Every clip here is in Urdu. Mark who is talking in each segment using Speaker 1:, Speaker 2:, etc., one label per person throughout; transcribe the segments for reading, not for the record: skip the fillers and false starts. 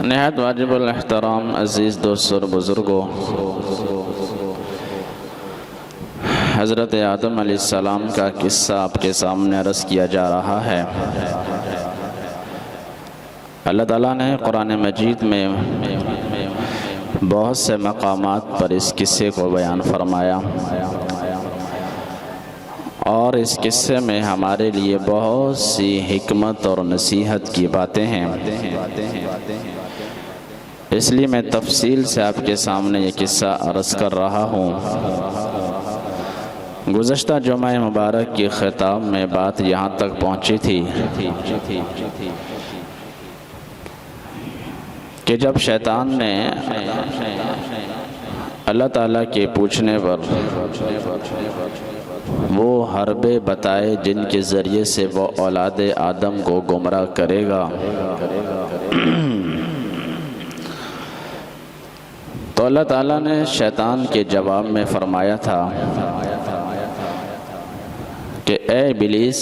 Speaker 1: نہایت واجب الاحترام عزیز دوستوں اور بزرگوں، حضرت آدم علیہ السلام کا قصہ آپ کے سامنے عرض کیا جا رہا ہے۔ اللہ تعالیٰ نے قرآن مجید میں بہت سے مقامات پر اس قصے کو بیان فرمایا، اور اس قصے میں ہمارے لیے بہت سی حکمت اور نصیحت کی باتیں ہیں۔ اس لیے میں تفصیل سے آپ کے سامنے یہ قصہ عرض کر رہا ہوں۔ گزشتہ جمعہ مبارک کی خطاب میں بات یہاں تک پہنچی تھی کہ جب شیطان نے اللہ تعالیٰ کے پوچھنے پر وہ حربے بتائے جن کے ذریعے سے وہ اولاد آدم کو گمراہ کرے گا، تو اللہ تعالیٰ نے شیطان کے جواب میں فرمایا تھا کہ اے ابلیس،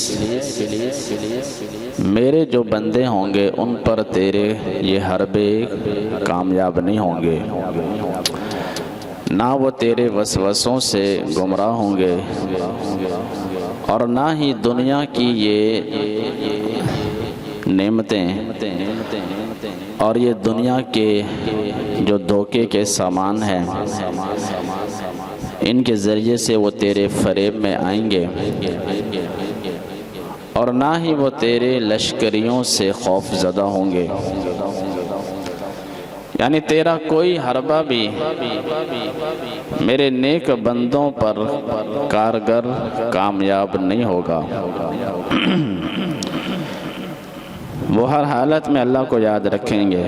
Speaker 1: میرے جو بندے ہوں گے ان پر تیرے یہ حربے کامیاب نہیں ہوں گے، نہ وہ تیرے وسوسوں سے گمراہ ہوں گے، اور نہ ہی دنیا کی یہ نعمتیں اور یہ دنیا کے جو دھوکے کے سامان ہیں ان کے ذریعے سے وہ تیرے فریب میں آئیں گے، اور نہ ہی وہ تیرے لشکریوں سے خوف زدہ ہوں گے۔ یعنی تیرا کوئی حربہ بھی میرے نیک بندوں پر کارگر کامیاب نہیں ہوگا۔ وہ ہر حالت میں اللہ کو یاد رکھیں گے،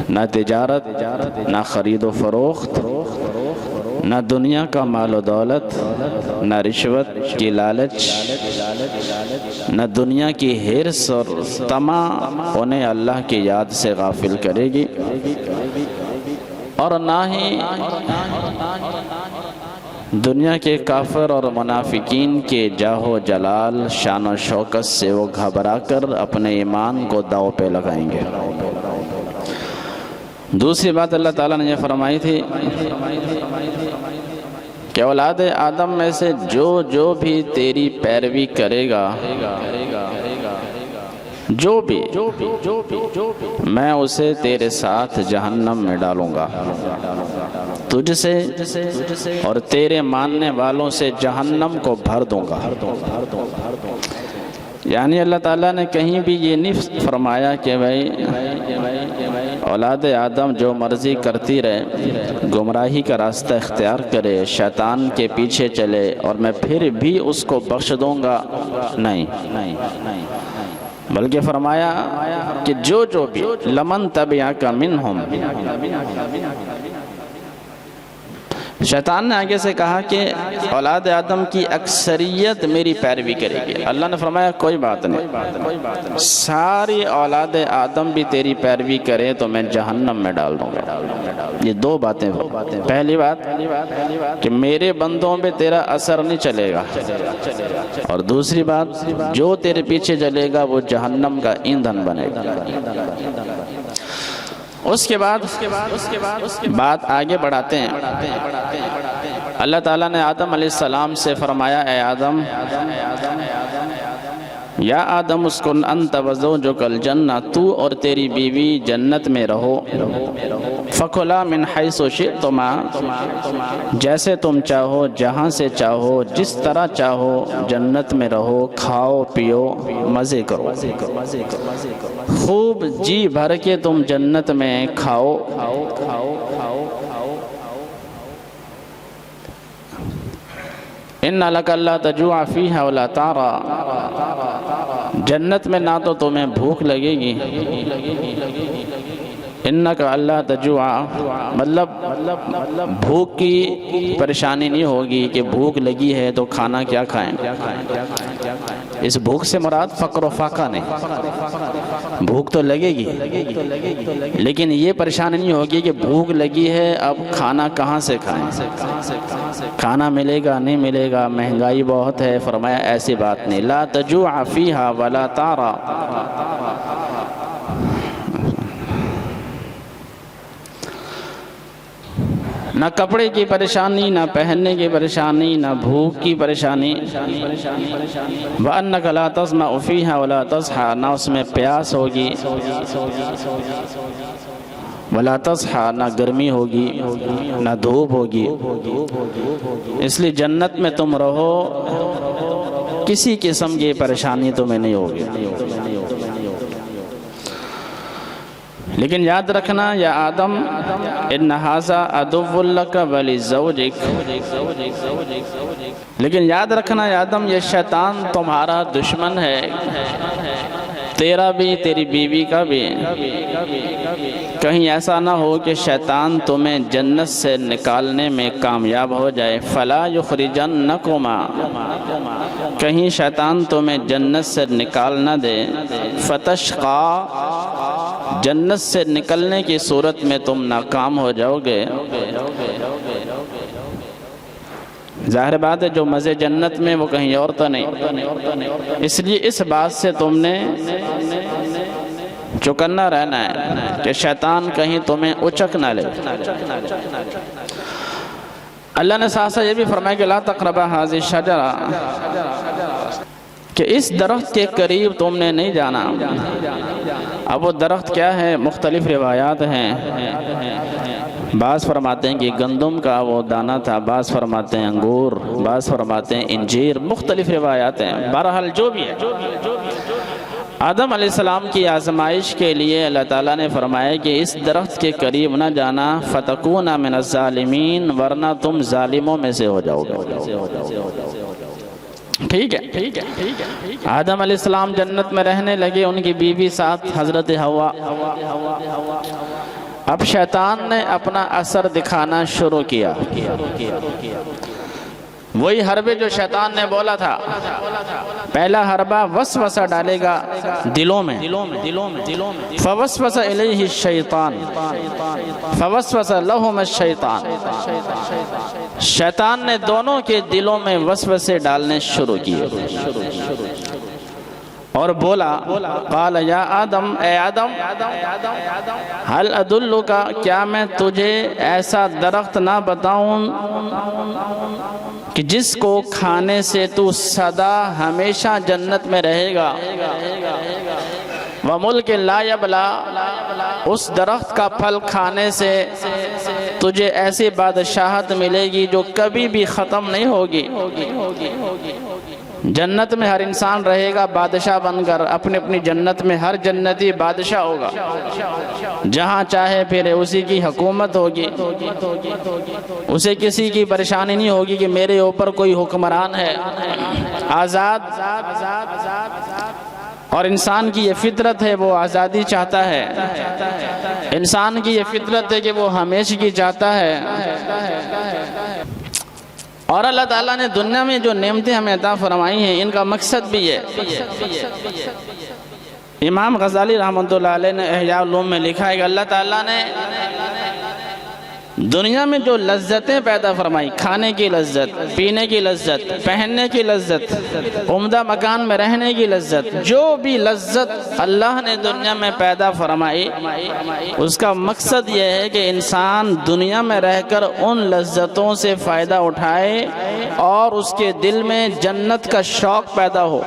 Speaker 1: نہ تجارت، نہ خرید و فروخت، نہ دنیا کا مال و دولت، نہ رشوت کی لالچ، نہ دنیا کی حرص اور طمع انہیں اللہ کی یاد سے غافل کرے گی، اور نہ ہی دنیا کے کافر اور منافقین کے جاہ و جلال، شان و شوکت سے وہ گھبرا کر اپنے ایمان کو داؤ پہ لگائیں گے۔ دوسری بات اللہ تعالیٰ نے یہ فرمائی تھی کہ اولاد آدم میں سے جو بھی تیری پیروی کرے گا، جو بھی میں اسے تیرے ساتھ جہنم میں ڈالوں گا، تجھ سے اور تیرے ماننے والوں سے جہنم کو بھر دوں گا۔ یعنی اللہ تعالیٰ نے کہیں بھی یہ نہیں فرمایا کہ بھائی اولاد آدم جو مرضی کرتی رہے، گمراہی کا راستہ اختیار کرے، شیطان کے پیچھے چلے اور میں پھر بھی اس کو بخش دوں گا، نہیں، بلکہ فرمایا کہ جو بھی لمن تبعک منہم، شیطان نے آگے سے کہا کہ اولاد آدم کی اکثریت میری پیروی کرے گی۔ اللہ نے فرمایا کوئی بات نہیں، ساری اولاد آدم بھی تیری پیروی کرے تو میں جہنم میں ڈال دوں گا۔ یہ دو باتیں، پہلی بات کہ میرے بندوں پہ تیرا اثر نہیں چلے گا، اور دوسری بات جو تیرے پیچھے چلے گا وہ جہنم کا ایندھن بنے گا۔ اس کے بعد بات آگے بڑھاتے ہیں۔ اللہ تعالیٰ نے آدم علیہ السلام سے فرمایا، اے آدم، یا آدم اسکن انت وزوجک الجنہ، تو اور تیری بیوی جنت میں رہو، فکلا من حیث شئتما، جیسے تم چاہو، جہاں سے چاہو، جس طرح چاہو جنت میں رہو، کھاؤ پیو، مزے کرو، خوب جی بھر کے تم جنت میں کھاؤ۔ اِنَّ لَكَ أَلَّا تَجُوعَ فِيهَا وَلَا تَعْرَىٰ، جنت میں نہ تو تمہیں بھوک لگے گی، اِنَّكَ أَلَّا تَجُوعَ مطلب بھوک کی پریشانی نہیں ہوگی کہ بھوک لگی ہے تو کھانا کیا کھائیں۔ اس بھوک سے مراد فقر و فاقہ نہیں، بھوک تو لگے گی لیکن یہ پریشانی نہیں ہوگی کہ بھوک لگی ہے اب کھانا کہاں سے کھائیں، کھانا ملے گا نہیں ملے گا، مہنگائی بہت ہے۔ فرمایا ایسی بات نہیں، لا تجوع فیہا ولا تعرا، نہ کپڑے کی پریشانی، نہ پہننے کی پریشانی، نہ بھوک کی پریشانی۔ وَأَنَّكَ لَا تَظْمَأُ فِيهَا وَلَا تَضْحَىٰ، نہ اس میں پیاس ہوگی، وَلَا تَضْحَىٰ، نہ گرمی ہوگی، نہ دھوپ ہوگی۔ اس لیے جنت میں تم رہو، کسی قسم کی پریشانی تمہیں نہیں ہوگی۔ لیکن یاد رکھنا یا آدم، ان ھذا عدو لک ولزوجک، لیکن یاد رکھنا یا آدم، یہ شیطان تمہارا دشمن ہے، تیرا بھی، تیری بیوی کا بھی۔ کہیں ایسا نہ ہو کہ شیطان تمہیں جنت سے نکالنے میں کامیاب ہو جائے۔ فلا یخرجنکما، کہیں شیطان تمہیں جنت سے نکال نہ دے۔ فتشقا، جنت سے نکلنے کی صورت میں تم ناکام ہو جاؤ گے۔ ظاہر بات ہے جو مزے جنت میں وہ کہیں اور تو نہیں، اس لیے اس بات سے تم نے چوکنا رہنا ہے کہ شیطان کہیں تمہیں اچک نہ لے۔ اللہ نے ساتھ یہ بھی فرمایا کہ لا تقربا ھذہ الشجرہ، کہ اس درخت کے قریب تم نے نہیں جانا۔ اب وہ درخت کیا ہے؟ مختلف روایات ہیں، بعض فرماتے ہیں کہ گندم کا وہ دانہ تھا، بعض فرماتے ہیں انگور، بعض فرماتے ہیں انجیر، مختلف روایات ہیں۔ بہرحال جو بھی ہے، آدم علیہ السلام کی آزمائش کے لیے اللہ تعالیٰ نے فرمایا کہ اس درخت کے قریب نہ جانا، فتکون من الظالمین، ورنہ تم ظالموں میں سے ہو جاؤ گے۔ ٹھیک ہے، آدم علیہ السلام جنت میں رہنے لگے، ان کی بیوی ساتھ حضرت حوا۔ اب شیطان نے اپنا اثر دکھانا شروع کیا، وہی حربے جو شیطان نے بولا تھا۔ پہلا حربہ وسوسہ ڈالے گا دلوں میں، فوسوس الیہ الشیطان فوسوس لہم الشیطان، شیطان نے دونوں کے دلوں میں وسوسے ڈالنے شروع کیے اور بولا، قال یا آدم، اے آدم، هل ادلک، کیا میں تجھے ایسا درخت نہ بتاؤں کہ جس کو کھانے سے تو سدا ہمیشہ جنت میں رہے گا، وملک لا یبلا، اس درخت کا پھل کھانے سے تجھے ایسی بادشاہت ملے گی جو کبھی بھی ختم نہیں ہوگی۔ جنت میں ہر انسان رہے گا بادشاہ بن کر، اپنی اپنی جنت میں ہر جنتی بادشاہ ہوگا، جہاں چاہے پھر اسی کی حکومت ہوگی، اسے کسی کی پریشانی نہیں ہوگی کہ میرے اوپر کوئی حکمران ہے، آزاد۔ اور انسان کی یہ فطرت ہے، وہ آزادی چاہتا ہے، انسان کی یہ فطرت ہے کہ وہ ہمیشگی چاہتا ہے۔ اور اللہ تعالیٰ نے دنیا میں جو نعمتیں ہمیں عطا فرمائی ہیں، ان کا مقصد بھی ہے۔ امام غزالی رحمۃ اللہ علیہ نے احیاء العلوم میں لکھا ہے کہ اللہ تعالیٰ نے دنیا میں جو لذتیں پیدا فرمائی، کھانے کی لذت، پینے کی لذت، پہننے کی لذت، عمدہ مکان میں رہنے کی لذت، جو بھی لذت اللہ نے دنیا میں پیدا فرمائی، اس کا مقصد یہ ہے کہ انسان دنیا میں رہ کر ان لذتوں سے فائدہ اٹھائے اور اس کے دل میں جنت کا شوق پیدا ہو۔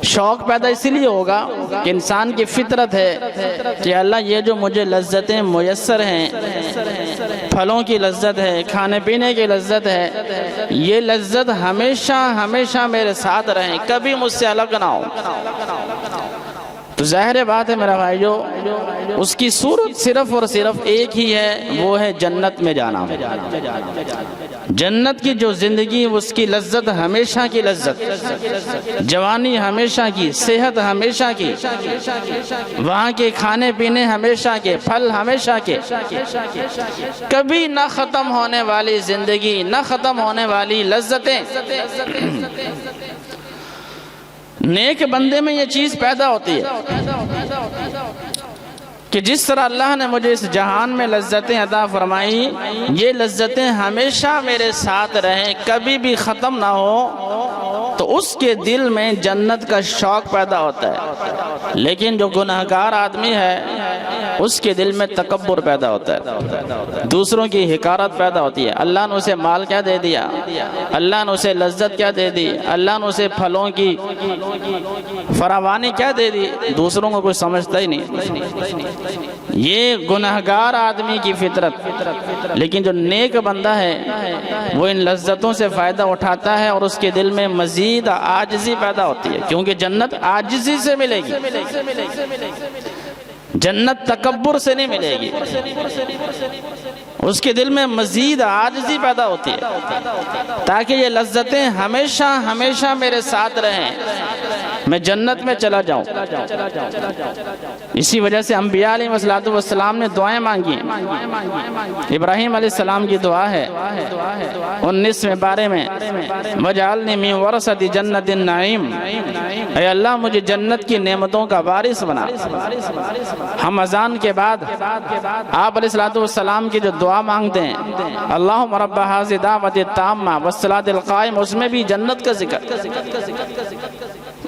Speaker 1: شوق پیدا اس لیے ہوگا کہ انسان کی فطرت ہے کہ اللہ یہ جو مجھے لذتیں میسر ہیں، پھلوں کی لذت ہے، کھانے پینے کی لذت ہے، یہ لذت ہمیشہ ہمیشہ میرے ساتھ رہیں، کبھی مجھ سے الگ نہ ہو۔ تو ظاہر بات ہے میرا بھائیو، اس کی صورت صرف اور صرف ایک ہی ہے، وہ ہے جنت میں جانا۔ جنت کی جو زندگی، اس کی لذت ہمیشہ کی لذت، جوانی ہمیشہ کی، صحت ہمیشہ کی، وہاں کے کھانے پینے ہمیشہ کے، پھل ہمیشہ کے، کبھی نہ ختم ہونے والی زندگی، نہ ختم ہونے والی لذتیں۔ نیک بندے میں یہ چیز پیدا ہوتی ہے کہ جس طرح اللہ نے مجھے اس جہان میں لذتیں عطا فرمائی، یہ لذتیں ہمیشہ میرے ساتھ رہیں، کبھی بھی ختم نہ ہو، تو اس کے دل میں جنت کا شوق پیدا ہوتا ہے۔ لیکن جو گناہگار آدمی ہے، اس کے دل میں تکبر پیدا ہوتا ہے، دوسروں کی حقارت پیدا ہوتی ہے۔ اللہ نے اسے مال کیا دے دیا، اللہ نے اسے لذت کیا دے دی، اللہ نے اسے پھلوں کی فراوانی کیا دے دی، دوسروں کو کوئی سمجھتا ہی نہیں۔ یہ گناہگار آدمی کی فطرت، لیکن جو نیک بندہ ہے وہ ان لذتوں سے فائدہ اٹھاتا ہے اور اس کے دل میں مزید عاجزی پیدا ہوتی ہے، کیونکہ جنت عاجزی سے ملے گی، جنت تکبر سے نہیں ملے گی۔ اس کے دل میں مزید عاجزی پیدا ہوتی ہے تاکہ یہ لذتیں ہمیشہ ہمیشہ میرے ساتھ رہیں، میں جنت میں چلا جاؤں۔ اسی وجہ سے انبیاء علیہ السلام نے دعائیں مانگی۔ ابراہیم علیہ السلام کی دعا ہے 19ویں پارے میں، وَجْعَلْنِي مِن وَرَثَةِ جَنَّةِ النَّعِيمِ، اے اللہ مجھے جنت کی نعمتوں کا وارث بنا۔ ہم اذان کے بعد آپ علیہ السلام کی جو دعا مانگتے ہیں، اللہم رب ھذہ الدعوۃ التامہ والصلاۃ القائمہ، اس میں بھی جنت کا ذکر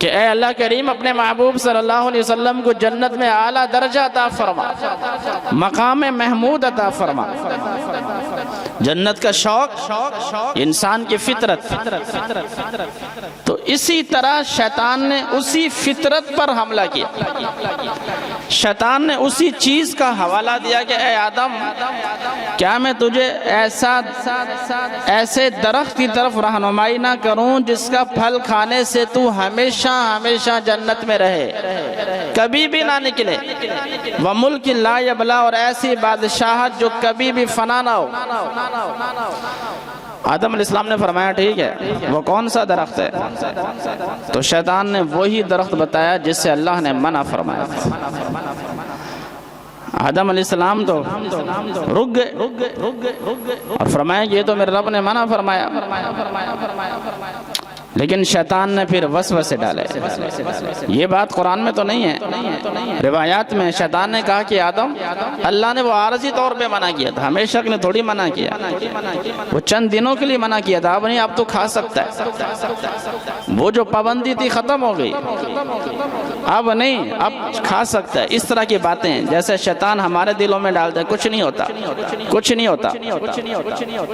Speaker 1: کہ اے اللہ کریم اپنے محبوب صلی اللہ علیہ وسلم کو جنت میں اعلیٰ درجہ عطا فرما، مقام محمود عطا فرما۔ جنت کا شوق انسان کی فطرت، تو اسی طرح شیطان نے اسی فطرت پر حملہ کیا۔ شیطان نے اسی چیز کا حوالہ دیا کہ اے آدم، کیا میں تجھے ایسے درخت کی طرف رہنمائی نہ کروں جس کا پھل کھانے سے تو ہمیشہ ہمیشہ جنت میں رہے، کبھی بھی نہ نکلے، وَمُلْكٍ لَا يَبْلَى، اور ایسی بادشاہت جو کبھی بھی فنا نہ ہو۔ آدم علیہ السلام نے فرمایا ٹھیک ہے، وہ کون سا درخت ہے؟ تو شیطان نے وہی درخت بتایا جس سے اللہ نے منع فرمایا۔ آدم علیہ السلام تو رک گئے اور فرمایا کہ یہ تو میرے رب نے منع فرمایا، لیکن شیطان نے پھر وسوسے ڈالے۔ یہ بات قرآن میں تو نہیں ہے، روایات میں شیطان نے کہا کہ آدم، اللہ نے وہ عارضی طور پہ منع کیا تھا، ہمیشہ کے لیے تھوڑی منع کیا، وہ چند دنوں کے لیے منع کیا تھا، اب نہیں، اب تو کھا سکتا ہے، وہ جو پابندی تھی ختم ہو گئی، اب نہیں، اب کھا سکتا ہے۔ اس طرح کی باتیں جیسے شیطان ہمارے دلوں میں ڈالتا ہے، کچھ نہیں ہوتا، کچھ نہیں ہوتا،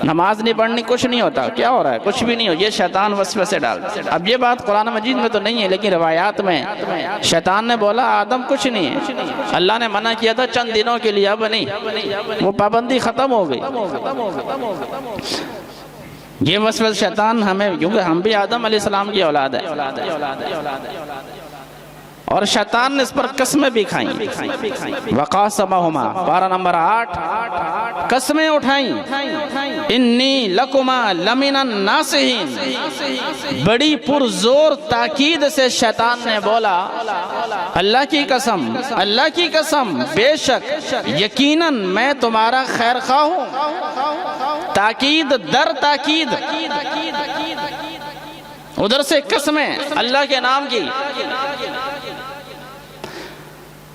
Speaker 1: نماز نہیں پڑھنی، کچھ نہیں ہوتا، کیا ہو رہا ہے، کچھ بھی نہیں ہو، یہ شیطان وسوسے ڈالتا۔ اب یہ بات قرآن مجید میں تو نہیں ہے، لیکن روایات میں شیطان نے بولا آدم کچھ نہیں ہے، اللہ نے منع کیا تھا چند دنوں کے لیے، اب نہیں، وہ پابندی ختم ہو گئی۔ یہ وسوسہ شیطان ہمیں، کیونکہ ہم بھی آدم علیہ السلام کی اولاد ہے، اور شیطان نے اس پر قسمیں بھی کھائیں۔ وقاسمہما، پارہ نمبر 8، قسمیں اٹھائیں، انی لکما لمن الناصحین، بڑی پرزور تاکید سے شیطان نے بولا اللہ کی قسم، اللہ کی قسم، بے شک یقیناً میں تمہارا خیر خواہ ہوں۔ تاکید در تاکید، ادھر سے قسمیں اللہ کے نام کی۔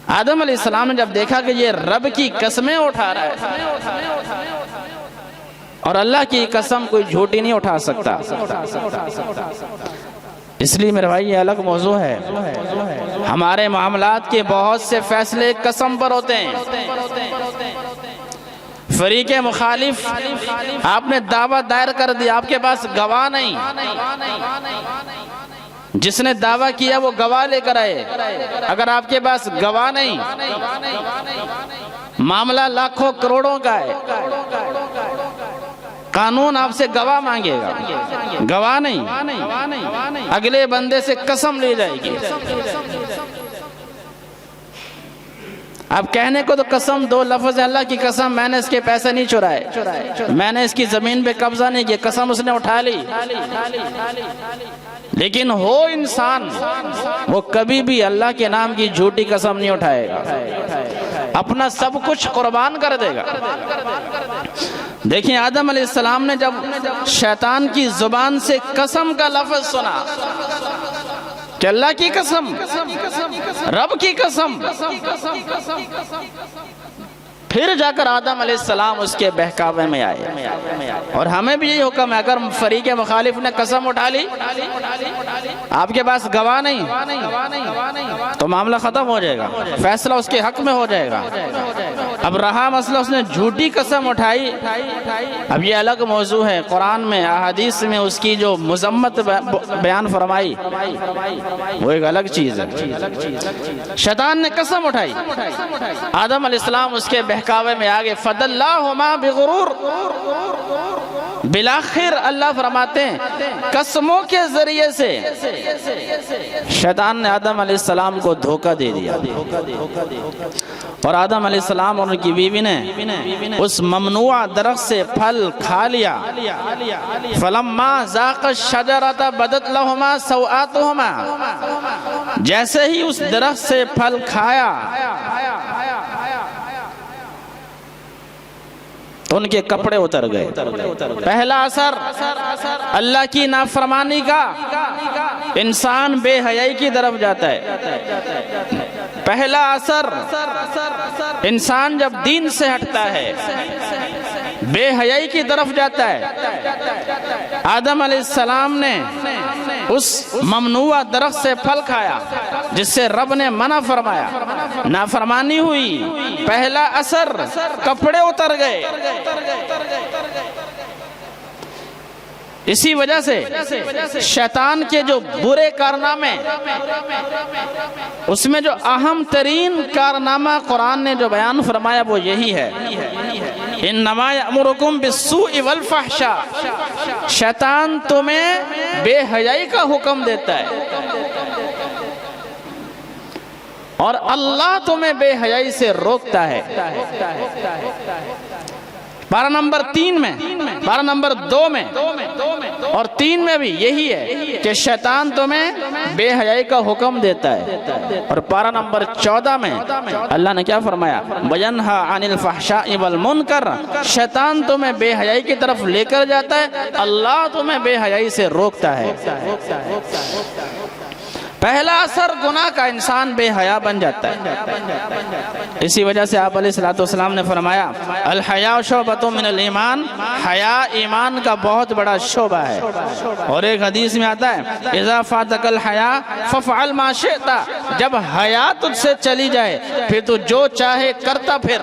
Speaker 1: آدم علیہ السلام نے جب دیکھا کہ یہ رب کی قسمیں اٹھا رہا ہے، اور اللہ کی قسم کوئی جھوٹی نہیں اٹھا سکتا، اس لیے میرے بھائی یہ الگ موضوع ہے۔ ہمارے معاملات کے بہت سے فیصلے قسم پر ہوتے ہیں۔ فریق مخالف، آپ نے دعویٰ دائر کر دیا، آپ کے پاس گواہ نہیں، جس نے دعویٰ کیا وہ گواہ لے کر آئے۔ اگر آپ کے پاس گواہ نہیں، معاملہ لاکھوں کروڑوں کا ہے، قانون آپ سے گواہ مانگے گا، گواہ نہیں، اگلے بندے سے قسم لی جائے گی۔ اب کہنے کو تو قسم دو لفظ ہے، اللہ کی قسم میں نے اس کے پیسے نہیں چرائے، میں نے اس کی زمین پہ قبضہ نہیں کیا، قسم اس نے اٹھا لی، لیکن ہو انسان وہ کبھی بھی اللہ کے نام کی جھوٹی قسم نہیں اٹھائے گا، اپنا سب کچھ قربان کر دے گا۔ دیکھیں آدم علیہ السلام نے جب شیطان کی زبان سے قسم کا لفظ سنا کہ اللہ کی قسم، رب کی قسم، پھر جا کر آدم علیہ السلام اس کے بہکاوے میں آئے. اور ہمیں بھی یہی حکم ہے، اگر فریق مخالف نے قسم اٹھا لی، آپ کے پاس گواہ نہیں تو معاملہ ختم ہو جائے گا، فیصلہ اس کے حق میں ہو جائے گا. اب رہا مسئلہ اس نے جھوٹی قسم اٹھائی، اب یہ الگ موضوع ہے. قرآن میں احادیث میں اس کی جو مذمت بیان فرمائی وہ ایک الگ چیز ہے. شیطان نے قسم اٹھائی، آدم علیہ السلام اس کے بہکاوے میں آگے. فَدَلَّاهُمَا بِغُرُورٍ، بالآخر اللہ فرماتے ہیں قسموں کے ذریعے سے شیطان نے آدم علیہ السلام کو دھوکہ دے دیا، اور آدم علیہ السلام اور ان کی بیوی نے اس ممنوع درخت سے پھل کھا لیا. فَلَمَّا ذَاقَ الشَّجَرَةَ بَدَتْ لَهُمَا سَوْآتُهُمَا، جیسے ہی اس درخت سے پھل کھایا تو ان کے کپڑے اتر گئے. پہلا اثر اللہ کی نافرمانی کا، انسان بے حیائی کی طرف جاتا ہے. پہلا اثر انسان جب دین سے ہٹتا ہے بے حیائی کی طرف جاتا ہے. آدم علیہ السلام نے اس ممنوع درخت سے پھل کھایا جس سے رب نے منع فرمایا، نافرمانی ہوئی. پہلا اثر کپڑے اتر گئے. اسی وجہ سے شیطان کے جو برے کارنامے، اس میں جو اہم ترین کارنامہ قرآن نے جو بیان فرمایا وہ یہی ہے، انما یأمرکم بالسوء والفحشاء. شیطان تمہیں بے حیائی کا حکم دیتا ہے اور اللہ تمہیں بے حیائی سے روکتا ہے. پارہ نمبر 3 میں، پارہ نمبر 2 میں اور 3 میں بھی یہی ہے کہ شیطان تمہیں بے حیائی کا حکم دیتا ہے. اور پارہ نمبر 14 میں اللہ نے کیا فرمایا؟ وَيَنْهَا عَنِ الْفَحْشَاءِ وَالْمُنْكَرِ. شیطان تمہیں بے حیائی کی طرف لے کر جاتا ہے، اللہ تمہیں بے حیائی سے روکتا ہے. پہلا اثر گناہ کا، انسان بے حیا بن جاتا ہے. اسی وجہ سے آپ علیہ السلام نے فرمایا الحیاء شعبۃ من الایمان، حیا ایمان کا بہت بڑا شعبہ ہے. اور ایک حدیث میں آتا ہے اذا فاتک الحیاء فافعل ما شئت، جب حیا تجھ سے چلی جائے پھر تو جو چاہے کرتا پھر.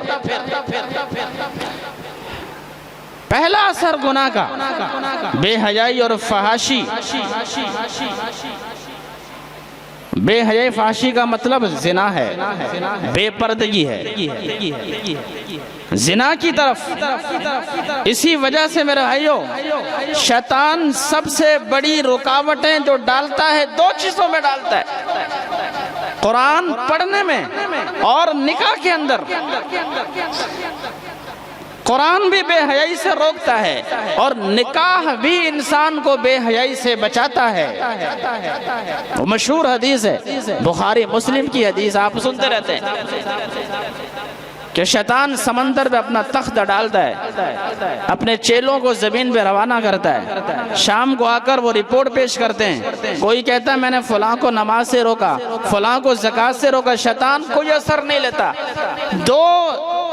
Speaker 1: پہلا اثر گناہ کا بے حیائی اور فحاشی. بے حیائی فحاشی کا مطلب زنا ہے، بے پردگی ہے، زنا کی طرف. اسی وجہ سے میرے بھائیو شیطان سب سے بڑی رکاوٹیں جو ڈالتا ہے 2 چیزوں میں ڈالتا ہے، قرآن پڑھنے میں اور نکاح کے اندر. قرآن بھی بے حیائی سے روکتا ہے اور نکاح بھی انسان کو بے حیائی سے بچاتا ہے. وہ مشہور حدیث ہے، بخاری مسلم کی حدیث، آپ سنتے رہتے ہیں کہ شیطان سمندر پہ اپنا تخت ڈالتا ہے، اپنے چیلوں کو زمین پہ روانہ کرتا ہے. شام کو آ کر وہ رپورٹ پیش کرتے ہیں، کوئی کہتا ہے میں نے فلاں کو نماز سے روکا، فلاں کو زکوٰۃ سے روکا. شیطان کوئی اثر نہیں لیتا. 2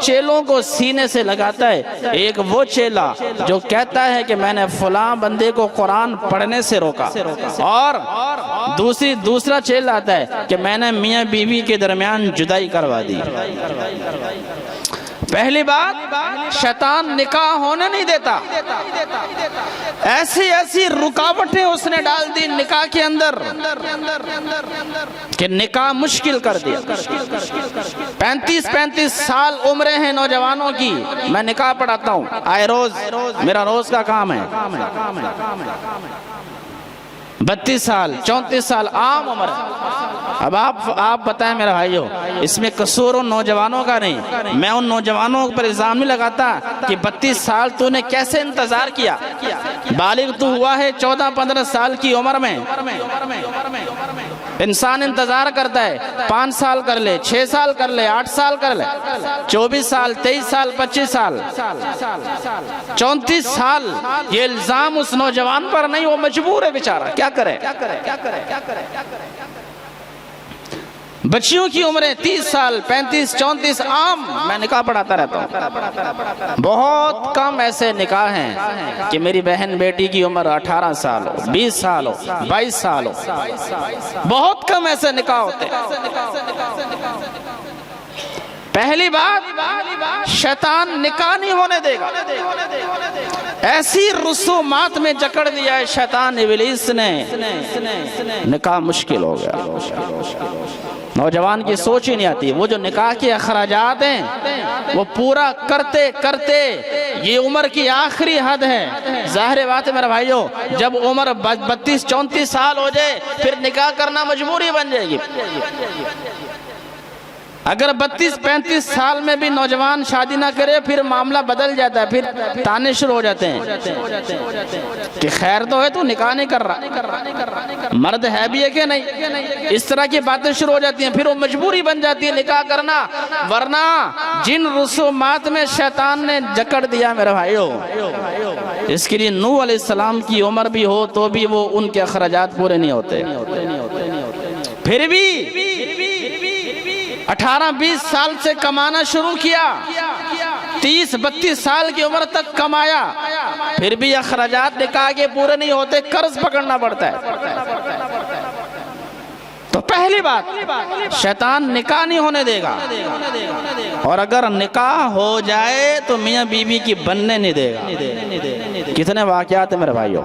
Speaker 1: چیلوں کو سینے سے لگاتا ہے. ایک وہ چیلا جو کہتا ہے کہ میں نے فلاں بندے کو قرآن پڑھنے سے روکا، اور دوسرا چیلا آتا ہے کہ میں نے میاں بیوی کے درمیان جدائی کروا دی. پہلی بات شیطان نکاح ہونے نہیں دیتا. ایسی رکاوٹیں اس نے ڈال دی نکاح کے اندر کہ نکاح مشکل کر دیا. 35 سال عمریں ہیں نوجوانوں کی، میں نکاح پڑھاتا ہوں، آئے روز میرا روز کا کام ہے. 32 سال 34 سال عام عمر ہے. اب آپ بتائیں میرے بھائیو، اس میں قصور ان نوجوانوں کا نہیں. میں ان نوجوانوں پر الزام نہیں لگاتا کہ 32 سال تو نے کیسے انتظار کیا. بالغ تو ہوا ہے 14-15 سال کی عمر میں. انسان انتظار کرتا ہے 5 سال کر لے، 6 سال کر لے، 8 سال کر لے، 24 سال 23 سال 25 سال 34 سال. یہ الزام اس نوجوان پر نہیں، وہ مجبور ہے بیچارہ، کیا کرے. بچیوں کی عمریں 30 سال 35 34 عام میں نکاح پڑھاتا رہتا ہوں. بہت کم ایسے نکاح ہیں کہ میری بہن بیٹی کی عمر 18 سال ہو 20 سال ہو 22 سال ہو. بہت کم ایسے نکاح ہوتے ہیں. پہلی بات شیطان نکاح نہیں ہونے دے گا. ایسی رسومات میں جکڑ دیا ہے شیطان ابلیس نے نکاح مشکل ہو گیا. نوجوان کی سوچ ہی نہیں آتی. وہ جو نکاح کے اخراجات ہیں وہ پورا کرتے کرتے یہ عمر کی آخری حد ہے. ظاہر بات ہے میرے بھائیو جب عمر 32 34 سال ہو جائے پھر نکاح کرنا مجبوری بن جائے گی. اگر 32 35 سال میں بھی نوجوان شادی نہ کرے پھر معاملہ بدل جاتا ہے. پھر تانے شروع ہو جاتے ہیں کہ خیر تو ہے تو نکاح نہیں کر رہا, مرد ہے بھی ہے کہ نہیں. اس طرح کی باتیں شروع ہو جاتی ہیں. پھر وہ مجبوری بن جاتی ہے نکاح کرنا. ورنہ جن رسومات میں شیطان نے جکڑ دیا میرے بھائیو اس کے لیے نوح علیہ السلام کی عمر بھی ہو تو بھی وہ ان کے اخراجات پورے نہیں ہوتے. پھر بھی 18-20 سال سے کمانا شروع کیا, 30-32 سال کی عمر تک کمایا, پھر بھی اخراجات نکاح کے پورے نہیں ہوتے, قرض پکڑنا پڑتا ہے. تو پہلی بات شیطان نکاح نہیں ہونے دے گا, اور اگر نکاح ہو جائے تو میاں بیوی کی بننے نہیں دے گا. کتنے واقعات ہیں میرے بھائیوں.